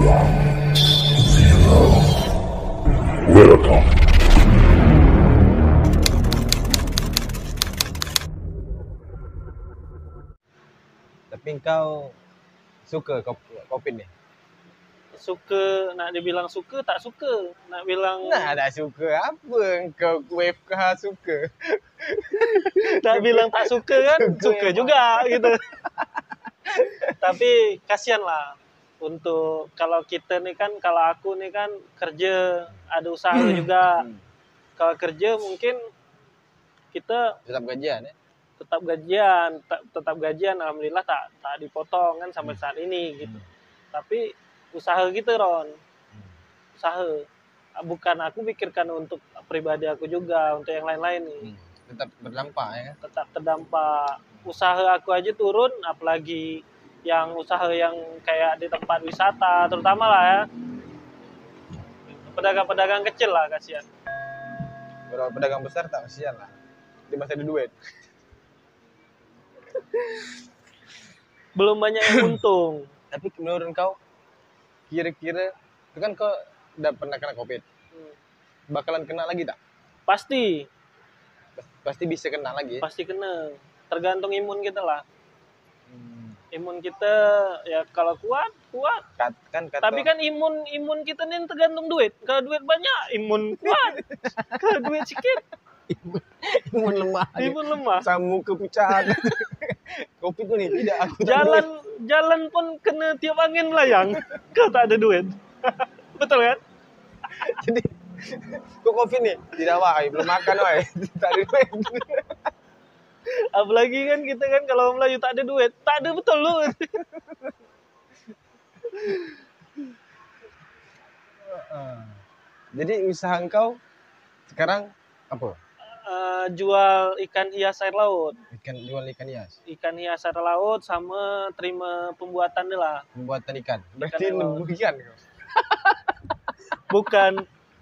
Welcome. Tapi engkau suka kopi nih? Suka, nak dibilang suka tak suka. Nak bilang Nah, ada suka apa engkau wave kah suka? nak bilang tak suka kan, suka emang. juga gitu. Tapi kasihan lah untuk kalau kita nih kan, kalau aku nih kan kerja, ada usaha juga. Kalau kerja mungkin kita Tetap gajian ya? tetap gajian, alhamdulillah tak dipotong kan sampai saat ini gitu. Tapi usaha gitu Ron, usaha. Bukan aku pikirkan untuk pribadi aku juga, untuk yang lain-lain nih. Tetap berdampak ya? Tetap terdampak. Usaha aku aja turun, apalagi yang usaha yang kayak di tempat wisata, terutama lah ya. Pedagang-pedagang kecil lah kasihan. Kalau pedagang besar tak kasihan lah. Dia masih ada duit. Belum banyak yang untung. Tapi menurut kau, kira-kira itu kan kau udah pernah kena COVID, bakalan kena lagi tak? Pasti Pasti bisa kena lagi. pasti kena. Tergantung imun kita lah. Imun kita ya kalau kuat. Kan kata, Tapi kan imun kita nih tergantung duit. Kalau duit banyak, imun kuat. Kalau duit sedikit, imun lemah. imun lemah. Samu kepucahan. COVID tuh nih tidak. Aku tak Jalan pun kena tiup angin melayang. Kalau tak ada duit. Betul kan? Jadi kok COVID nih tidak wah, belum makan wah. Tak ada duit. Apalagi kan kita kan kalau Melayu tak ada duit, tak ada betul lu. Jadi usaha engkau sekarang apa? Jual ikan hias air laut. Jual ikan hias. Ikan hias air laut sama terima pembuatan dia lah. Pembuatan ikan. Berarti air laut. nemu ikan kau.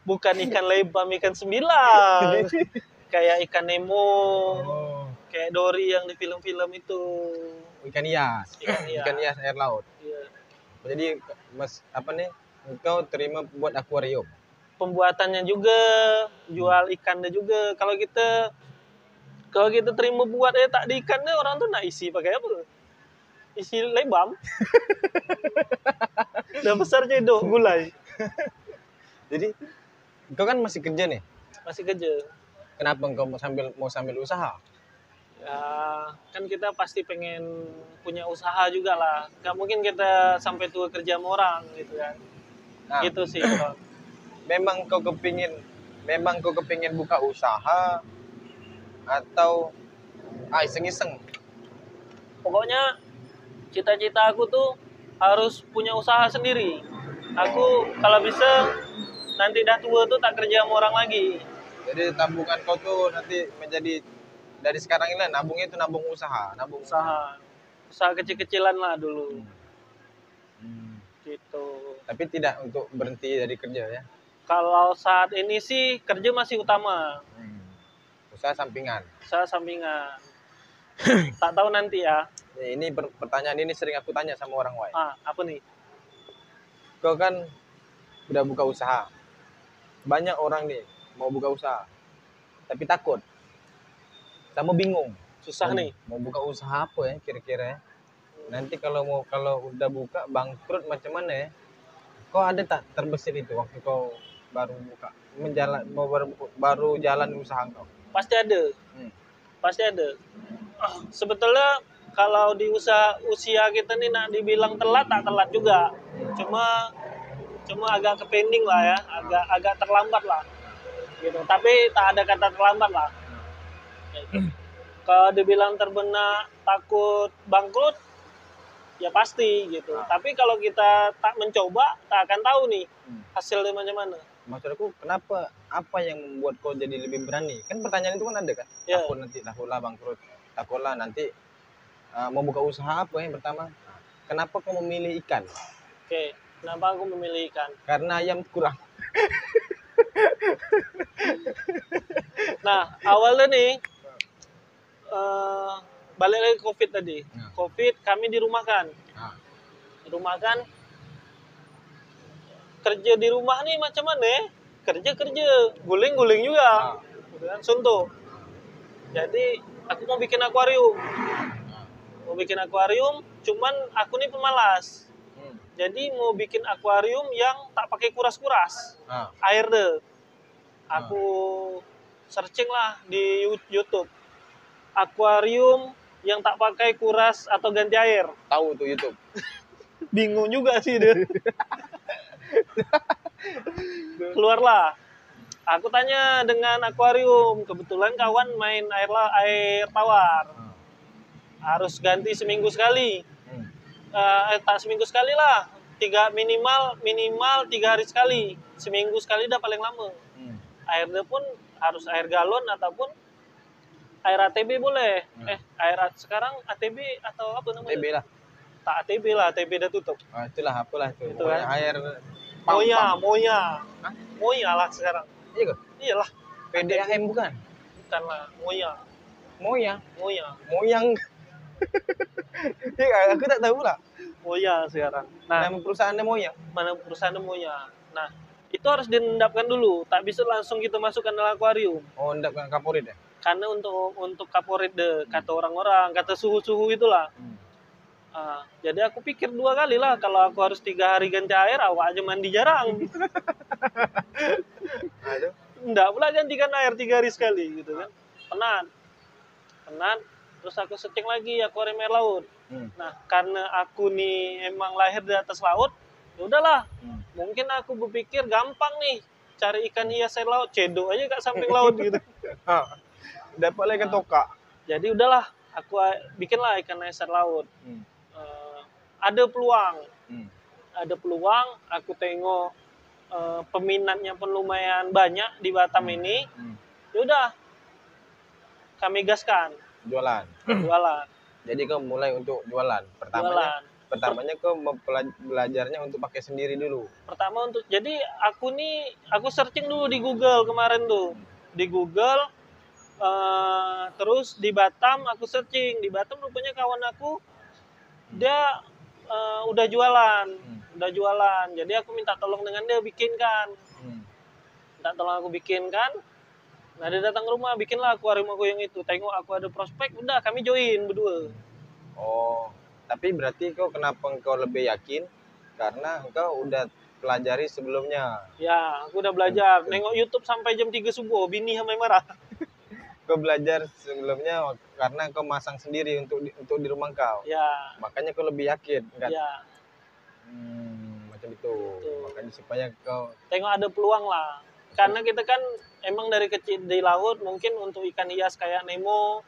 Bukan ikan lebam, ikan sembilan. Kayak ikan Nemo, Oh, kayak Dory yang di film-film itu. ikan hias. Ikan hias. Ikan hias air laut. Iya. Jadi Mas apa nih? Engkau terima buat akuarium. Pembuatannya juga, jual ikannya juga. Kalau kita terima buat tak di ikannya, orang tuh nak isi pakai apa? Isi lebam. Dan besarnya itu gulai. Jadi engkau kan masih kerja nih. Masih kerja. Kenapa engkau mau sambil usaha? Ya, kan kita pasti pengen punya usaha juga lah. Gak mungkin kita sampai tua kerja sama orang gitu kan. Nah, Gitu sih. Bro. memang kau kepingin buka usaha atau iseng-iseng? Pokoknya cita-cita aku tuh harus punya usaha sendiri. Aku kalau bisa nanti dah tua tuh tak kerja sama orang lagi. Jadi tabungan kau tuh nanti menjadi dari sekarang ini nabungnya itu nabung usaha. Usaha kecil-kecilan lah dulu. Gitu. Tapi tidak untuk berhenti dari kerja ya. Kalau saat ini sih kerja masih utama. Usaha sampingan. Usaha sampingan. Tak tahu nanti ya. Ini pertanyaan ini sering aku tanya sama orang lain. Apa nih? Kau kan udah buka usaha. Banyak orang nih mau buka usaha. Tapi takut. Sama bingung. Susah nih. Mau buka usaha apa ya kira-kira ya? Nanti kalau udah buka bangkrut macam mana ya? Kau ada tak terbesit itu waktu kau baru buka baru jalan usaha kau? Pasti ada. Pasti ada. Sebetulnya kalau di usia kita nih nak dibilang telat tak telat juga. Cuma agak kepending lah ya, agak terlambat lah. Gitu. Tapi tak ada kata terlambat lah. Kalau dibilang terbenak takut bangkrut, ya pasti gitu. Tapi kalau kita tak mencoba, tak akan tahu nih hasilnya macam mana. Maksud aku kenapa, apa yang membuat kau jadi lebih berani? Kan pertanyaan itu kan ada kan? Ya. Takutlah bangkrut, takutlah nanti mau buka usaha apa yang pertama? Kenapa kau memilih ikan? Oke, kenapa aku memilih ikan? Karena ayam kurang. Nah, awalnya nih balik lagi COVID tadi. COVID kami dirumahkan. Dirumahkan kerja di rumah nih macam mana ya? Kerja, guling juga. Gitu kan, suntuk. Jadi aku mau bikin akuarium. Cuman aku nih pemalas. Jadi mau bikin akuarium yang tak pakai kuras-kuras. Air deh. Aku searching lah di YouTube. Akuarium yang tak pakai kuras atau ganti air. Tahu tuh YouTube. Bingung juga sih deh. Keluarlah. Aku tanya dengan akuarium. Kebetulan kawan main air tawar. Harus ganti seminggu sekali. Tak seminggu sekali lah. Minimal 3 hari sekali. Seminggu sekali udah paling lama. Airnya pun harus air galon ataupun air ATB boleh. Sekarang ATB atau apa namanya? ATB lah. Tak ATB lah, ATB udah tutup. Itulah apalah itu. Itu kan? Air Moya. Moya lah sekarang. Iya kah? Iyalah. PDAM bukan? Bukan lah, Moya. Moyang. Ya, aku tak tahu lah. Moya sekarang. Nah, Nama perusahaannya Moyang. mana perusahaan Moya. Nah, itu harus diendapkan dulu. Tak bisa langsung kita masukkan dalam akuarium. Oh, enggak kaporit ya? Karena untuk kaporit deh, kata orang-orang, kata suhu-suhu itulah. Jadi aku pikir 2 kali lah, kalau aku harus 3 hari ganti air, awak aja mandi jarang. Aduh. Enggak pula gantikan air 3 hari sekali gitu kan. Penat. Terus aku searching lagi akuarium air laut. Nah, karena aku nih emang lahir di atas laut, ya udahlah. Mungkin aku berpikir gampang nih cari ikan hias air laut, cedok aja kat samping laut gitu. Dapat lagi toka. Jadi udahlah, aku bikinlah ikan hias air laut. Ada peluang, aku tengok peminatnya pun lumayan banyak di Batam ini. Ya udah, kami gaskan Jualan. Jadi kau mulai untuk jualan. Pertamanya kau belajarnya untuk pakai sendiri dulu. Jadi aku searching dulu di Google kemarin tuh. Di Google, terus di Batam aku searching. Di Batam rupanya kawan aku dia udah jualan. Jadi aku minta tolong dengan dia bikinkan. Nah, dia datang ke rumah, bikinlah akuarium aku yang itu. Tengok aku ada prospek, udah kami join berdua. Oh, tapi berarti kenapa engkau lebih yakin? Karena engkau udah pelajari sebelumnya. Ya, aku udah belajar. Nengok YouTube sampai jam 3 subuh, bini sampai marah. Kau belajar sebelumnya karena kau masang sendiri untuk di rumah kau. Ya. Makanya kau lebih yakin, kan? Ya. Macam itu. Makanya supaya kau tengok ada peluang lah. Karena kita kan emang dari kecil di laut, mungkin untuk ikan hias kayak Nemo,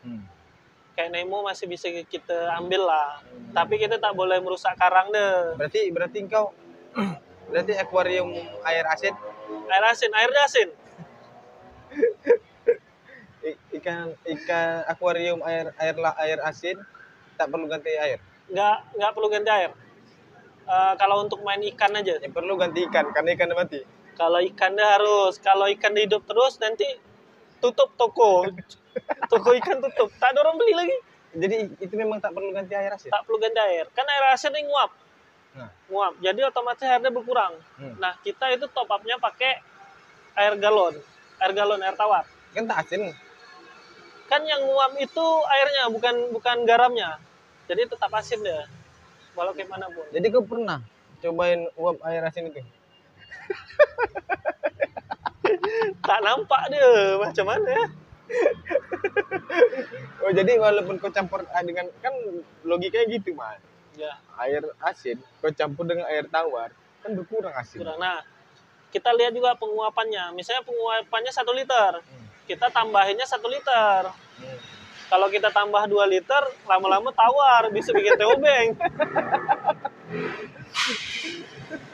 masih bisa kita ambil lah. Tapi kita tak boleh merusak karang deh. Berarti engkau berarti akuarium air asin? Air asin. Ikan akuarium air asin tak perlu ganti air? Nggak perlu ganti air. Kalau untuk main ikan aja. Yang perlu ganti ikan karena ikan mati. Kalau ikannya harus, kalau ikan hidup terus nanti tutup toko ikan tutup, tak ada orang beli lagi. Jadi itu memang tak perlu ganti air asin? Tak perlu ganti air, kan air asin ini nguap. Jadi otomatis airnya berkurang. Nah, kita itu top up-nya pakai air galon, air tawar. Kan tak asin. Kan yang nguap itu airnya, bukan garamnya. Jadi tetap asin deh, walau gimana pun. Jadi kau pernah cobain uap air asin itu? Tak nampak dia macam mana. Oh, jadi walaupun kau campur dengan, kan logikanya gitu, Mas. Ya. Air asin kau campur dengan air tawar kan berkurang asin. Nah, kita lihat juga penguapannya. Misalnya penguapannya 1 liter. Kita tambahinnya 1 liter. Kalau kita tambah 2 liter, lama-lama tawar, bisa bikin teh obeng.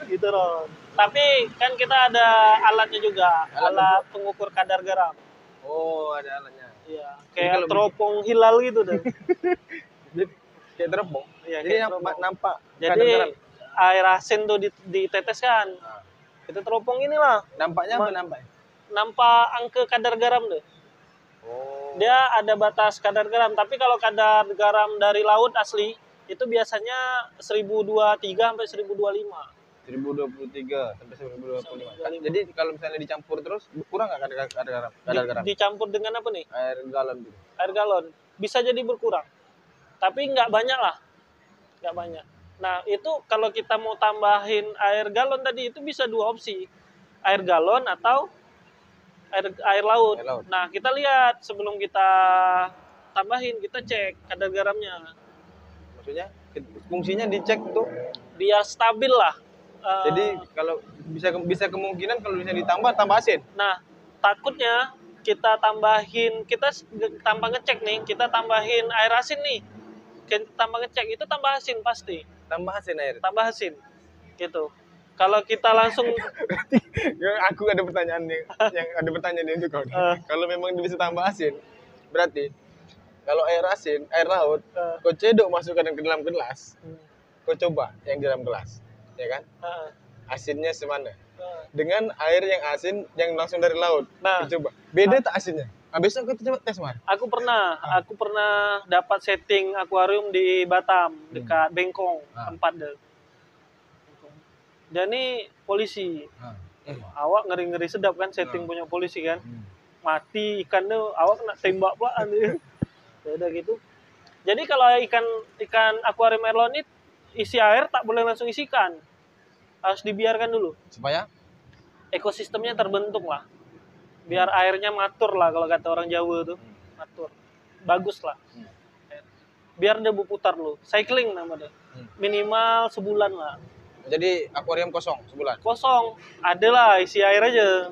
Gitu, Ron. Tapi kan kita ada alatnya juga, alat pengukur kadar garam. Oh, ada alatnya. Iya, kayak teropong hilal gitu deh. Kayak teropong. Iya, jadi nampak kadar garam. Air asin tuh diteteskan. Itu teropong inilah. Nampaknya apa nampaknya? Nampak angka kadar garam deh. Oh. Dia ada batas kadar garam, tapi kalau kadar garam dari laut asli itu biasanya 1023 sampai 1025. 1023 sampai 1025. Kan, jadi kalau misalnya dicampur terus berkurang nggak kadar garam? Dicampur dengan apa nih? Air galon gitu. Air galon. Bisa jadi berkurang. Tapi nggak banyak lah. Nggak banyak. Nah, itu kalau kita mau tambahin air galon tadi itu bisa dua opsi. Air galon atau air laut. Air laut. Nah, kita lihat sebelum kita tambahin, kita cek kadar garamnya. Maksudnya fungsinya dicek tuh. Biar stabil lah. Jadi kalau bisa kemungkinan kalau bisa ditambah tambah asin. Nah, takutnya kita tambah ngecek nih, kita tambahin air asin nih. Kita tambah ngecek itu tambah asin pasti. Tambah asin air. Tambah asin. Gitu. Kalau kita langsung aku ada pertanyaan nih, yang ada pertanyaan nih untuk kau. Kalau memang bisa tambah asin, berarti kalau air asin, air laut, kau cedok masukkan ke dalam gelas, kau coba yang di dalam gelas, ya kan? Asinnya semana? Dengan air yang asin yang langsung dari laut. Nah, coba. Beda tak asinnya? Besok kau coba tes, Mar. Aku pernah dapat setting akuarium di Batam dekat Bengkong, tempat deh. Dan ini polisi. Awak ngeri-ngeri sedap kan setting punya polisi kan. Mati ikannya, awak kena tembak pula nih. Udah gitu. Jadi kalau ikan akuarium air laut ini isi air tak boleh langsung isikan. Harus dibiarkan dulu. Supaya ekosistemnya terbentuk lah. Biar airnya matur lah kalau kata orang Jawa tuh. Matur. Bagus lah. Biar dia berputar dulu. Cycling namanya. Minimal sebulan lah. Jadi akuarium kosong sebulan? Kosong. Ada lah isi air aja.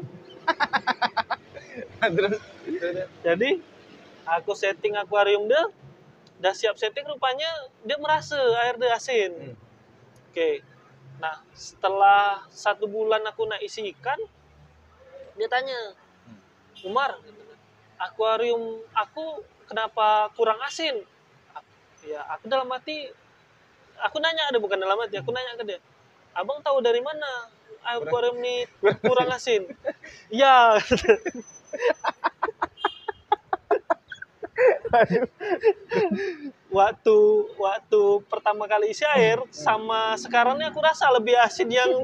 Terus? Jadi aku setting akuarium dia. Udah siap setting rupanya dia merasa air dia asin. Oke. Nah setelah 1 bulan aku nak isi ikan. Dia tanya. Umar, akuarium aku kenapa kurang asin? Ya aku dalam hati. Aku nanya, ada bukan dalam hati. Aku nanya ke dia. Abang tahu dari mana akuarium ini kurang asin? Iya. Waktu pertama kali isi air sama sekarang ini aku rasa lebih asin yang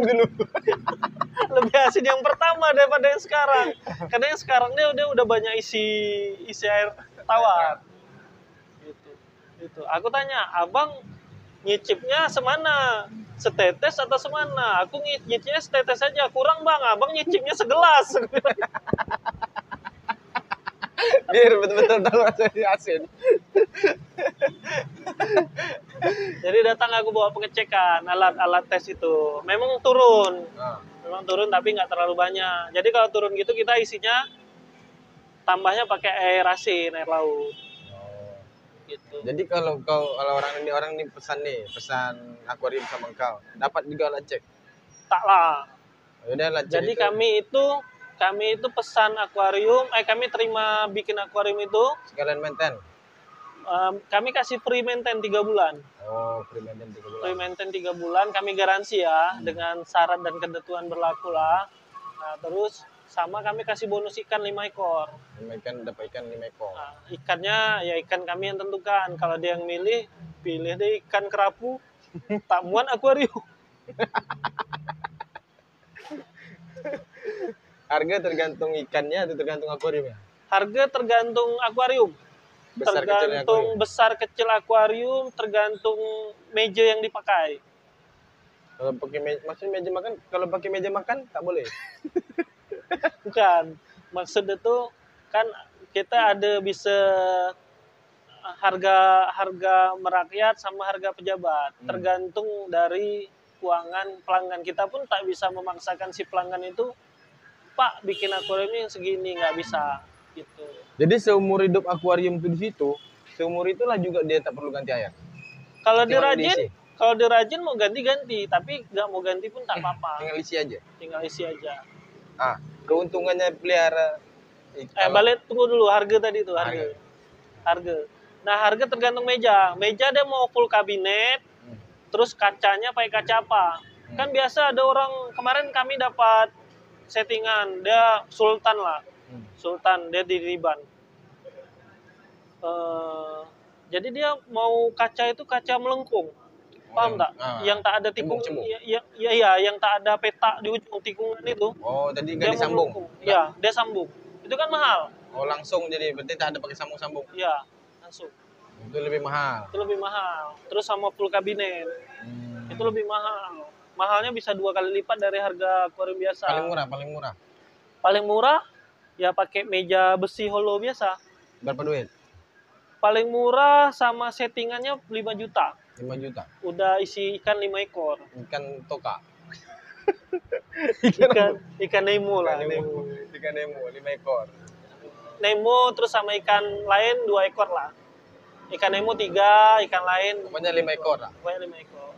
lebih asin yang pertama daripada yang sekarang. Karena yang sekarang dia udah banyak isi air tawar. Gitu. Aku tanya, abang nyicipnya semana? Setetes atau semana? Aku nyicipnya setetes aja, kurang bang. Abang nyicipnya segelas. Biar betul-betul tahu rasanya asin. Jadi datang aku bawa pengecekan, alat tes itu. Memang turun. Memang turun tapi nggak terlalu banyak. Jadi kalau turun gitu kita isinya tambahnya pakai air asin, air laut. Gitu. Jadi kalau orang ini pesan akuarium sama engkau, dapat juga lah cek. Tak lah. Yaudah lah cek. Jadi kami itu pesan akuarium, kami terima bikin akuarium itu. Sekalian maintain. Kami kasih free maintain 3 bulan. Oh, free maintain 3 bulan. Free maintain 3 bulan, kami garansi ya dengan syarat dan ketentuan berlaku lah. Nah, terus sama kami kasih bonus ikan 5 ekor. 5 ikan, dapat ikan 5 ekor. Nah, ikannya ya ikan kami yang tentukan. Kalau dia yang pilih deh ikan kerapu. Tak muat akuarium. Harga tergantung ikannya atau tergantung akuariumnya? Harga tergantung akuarium. Tergantung besar kecil akuarium, tergantung meja yang dipakai. Kalau pakai maksudnya meja makan, kalau pakai meja makan tak boleh. Bukan. Maksudnya tuh kan kita ada bisa harga merakyat sama harga pejabat. Tergantung dari keuangan pelanggan. Kita pun tak bisa memaksakan si pelanggan itu, Pak bikin akuariumnya yang segini, nggak bisa gitu. Jadi seumur hidup akuarium itu di situ, seumur itulah juga dia tak perlu ganti air. Kalau dia rajin mau ganti-ganti, tapi nggak mau ganti pun tak apa-apa. Tinggal isi aja. Tinggal isi aja. Keuntungannya pelihara. Balik tunggu dulu harga tadi tuh harga. Nah harga tergantung meja. Meja dia mau full kabinet, terus kacanya pakai kaca apa? Kan biasa ada orang kemarin kami dapat settingan dia Sultan lah. Sultan dia di Riban. Jadi dia mau kaca itu kaca melengkung. Paham tak? Yang tak ada tikung, cembung. ya, yang tak ada peta di ujung tikungan itu. Oh, jadi Dia nggak disambung? Ya, dia sambung. Itu kan mahal. Oh, langsung jadi berarti tak ada pakai sambung-sambung. Ya, langsung. Itu lebih mahal. Itu lebih mahal. Terus sama full kabinet. Itu lebih mahal. Mahalnya bisa 2 kali lipat dari harga akuarium biasa. Paling murah, paling murah. Paling murah ya pakai meja besi hollow biasa. Berapa duit? Paling murah sama settingannya 5 juta. 5 juta. Udah isi ikan 5 ekor. Ikan toka. Ikan Nemo lah. Ikan Nemo 5 ekor. Nemo terus sama ikan lain 2 ekor lah. Ikan Nemo 3, ikan lain Pokoknya 5 ekor lah. pokoknya 5 ekor.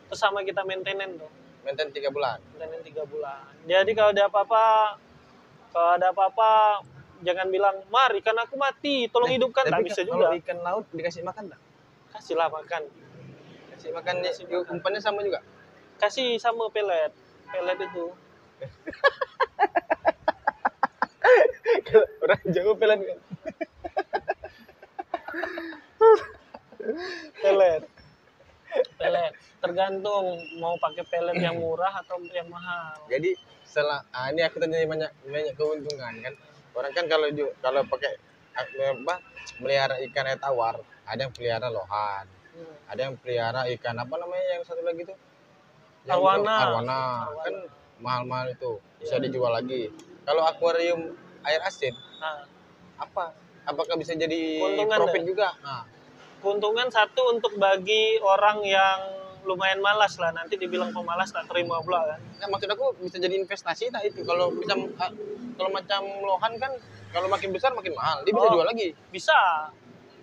Terus sama kita maintenance tuh. Maintain 3 bulan. Maintenance 3 bulan. Jadi kalau ada apa-apa jangan bilang, "Mar, ikan aku mati, tolong hidupkan." Tak bisa juga. Kalau ikan laut dikasih makan tak? Kasihlah makan. Kasih makan umpannya sama juga. Kasih sama pelet. Pelet itu. Orang Jawa pelan kan. Pelet. Tergantung mau pakai pelet yang murah atau yang mahal. Jadi ini aku tanya banyak keuntungan kan. Orang kan kalau pakai melihara ikan air tawar, ada yang pelihara lohan, ada yang pelihara ikan apa namanya yang satu lagi tuh? Arwana. Kan mahal-mahal itu, bisa dijual lagi. Kalau akuarium air asin, apakah bisa jadi profit juga? Keuntungan satu untuk bagi orang yang lumayan malas lah, nanti dibilang pemalas tak terima pula kan. Nah, maksud aku bisa jadi investasi tak itu? Kalau bisa, kalau macam lohan kan kalau makin besar makin mahal, dia bisa jual lagi. Bisa.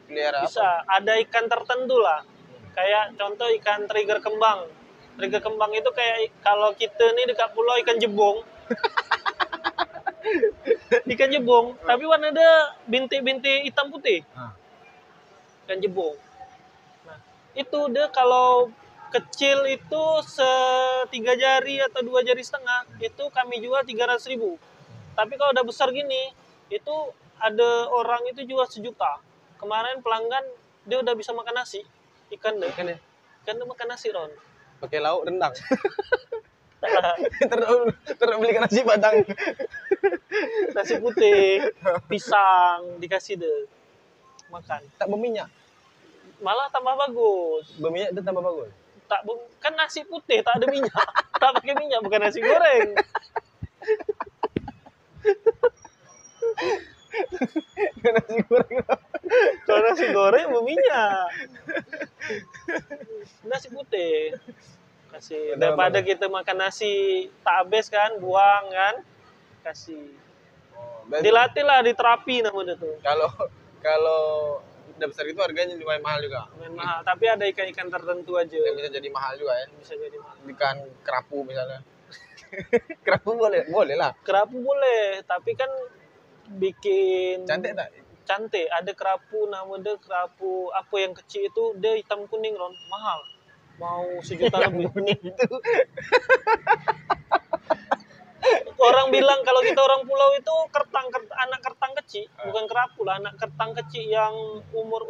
Pelihara bisa. Ada ikan tertentu lah. Kayak contoh ikan trigger kembang. Trigger kembang itu kayak kalau kita nih dekat pulau ikan jebong. Ikan jebong, tapi warna ada bintik-bintik hitam putih. Ikan jebong. Nah, itu dia kalau kecil itu 3 jari atau 2 jari setengah, itu kami jual 300.000. Tapi kalau udah besar gini, itu ada orang itu jual 1 juta. Kemarin pelanggan dia udah bisa makan nasi. Ikan dia makan nasi, Ron. Pakai lauk rendang. Terus beli nasi padang. Nasi putih, pisang dikasih deh. Makan. Tak berminyak. Malah tambah bagus. Berminyak itu tambah bagus. Kan nasi putih tak ada minyak. Tak pakai minyak, bukan nasi goreng. Nasi goreng. Kalau nasi goreng berminyak. Nasi putih. Kasih daripada kita makan nasi tak habis kan, buang kan. Kasih. Dilatih lah di terapi namanya tuh. Kalau udah besar itu harganya lumayan mahal juga. Lumayan mahal, tapi ada ikan-ikan tertentu aja. Yang bisa jadi mahal juga ya. Bisa jadi mahal. Ikan kerapu misalnya. Kerapu boleh lah. Kerapu boleh, tapi kan bikin cantik tak? Cantik. Ada kerapu namanya kerapu apa yang kecil itu dia hitam kuning, Ron. Mahal. Mau 1 juta lebih. Kuning itu. Orang bilang kalau kita orang pulau itu anak kertang kecil, bukan kerapu lah, anak kertang kecil yang umur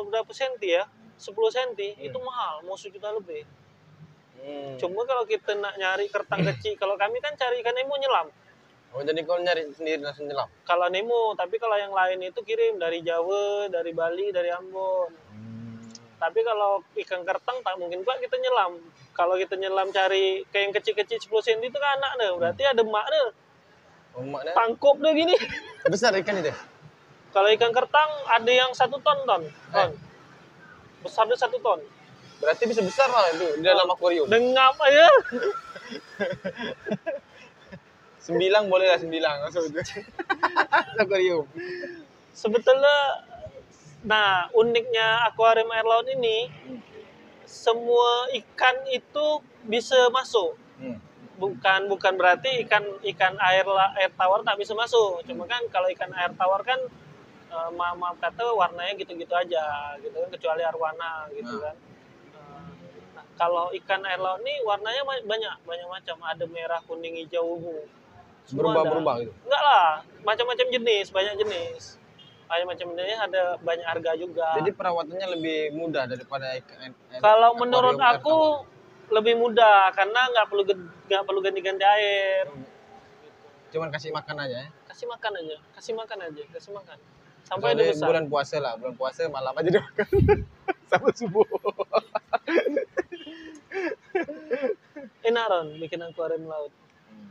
berapa senti ya? 10 senti, itu mahal, mau 1 juta lebih. Cuma kalau kita nak nyari kertang kecil, kalau kami kan cari ikan Nemo nyelam. Oh, jadi kau nyari sendiri langsung nyelam? Kalau Nemo, tapi kalau yang lain itu kirim dari Jawa, dari Bali, dari Ambon. Tapi kalau ikan kertang tak mungkin Pak kita nyelam. Kalau kita nyelam cari kayak yang kecil-kecil 10 cm itu kan anak deh. Berarti ada emak deh. Oh, emak deh. Tangkop deh gini. Besar ikan itu? Kalau ikan kertang ada yang 1 ton. Besar deh 1 ton. Berarti bisa besar lah itu di dalam akuarium. Dengap aja. 9 boleh lah 9 langsung itu. Akuarium. Sebetulnya uniknya akuarium air laut ini semua ikan itu bisa masuk. Bukan berarti ikan air tawar tak bisa masuk. Cuma kan kalau ikan air tawar kan maaf kata warnanya gitu-gitu aja gitu kan, kecuali arwana gitu kan. Kalau ikan air laut ini warnanya banyak macam, ada merah, kuning, hijau, ungu. Berubah-berubah gitu. Enggak lah, macam-macam jenis, banyak jenis. Ayam macam ini ada banyak harga juga. Jadi perawatannya lebih mudah daripada Kalau menurut akuarium air aku lebih mudah karena nggak perlu ganti-ganti air. tawar. Cuman kasih makan aja ya. Kasih makan aja, kasih makan aja, kasih makan. Sampai dia Kecuali besar. bulan puasa lah, bulan puasa malam aja dimakan sampai subuh. Enak Ron, bikin akuarium laut.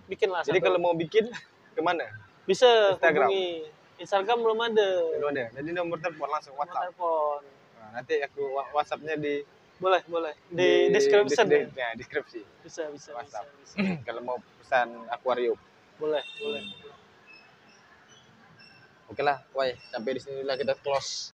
Bikinlah Jadi satu. kalau mau bikin kemana? Bisa Instagram. hubungi. Instagram belum ada. Belum ada. Jadi nomor telepon langsung Nomor WhatsApp. telepon. Nah, nanti aku WhatsAppnya di Boleh, boleh. Di description. ya, deskripsi. Bisa, bisa, bisa, WhatsApp. bisa. Kalau mau pesan akuarium. Boleh, boleh. Oke lah, Wai, sampai di sinilah kita close.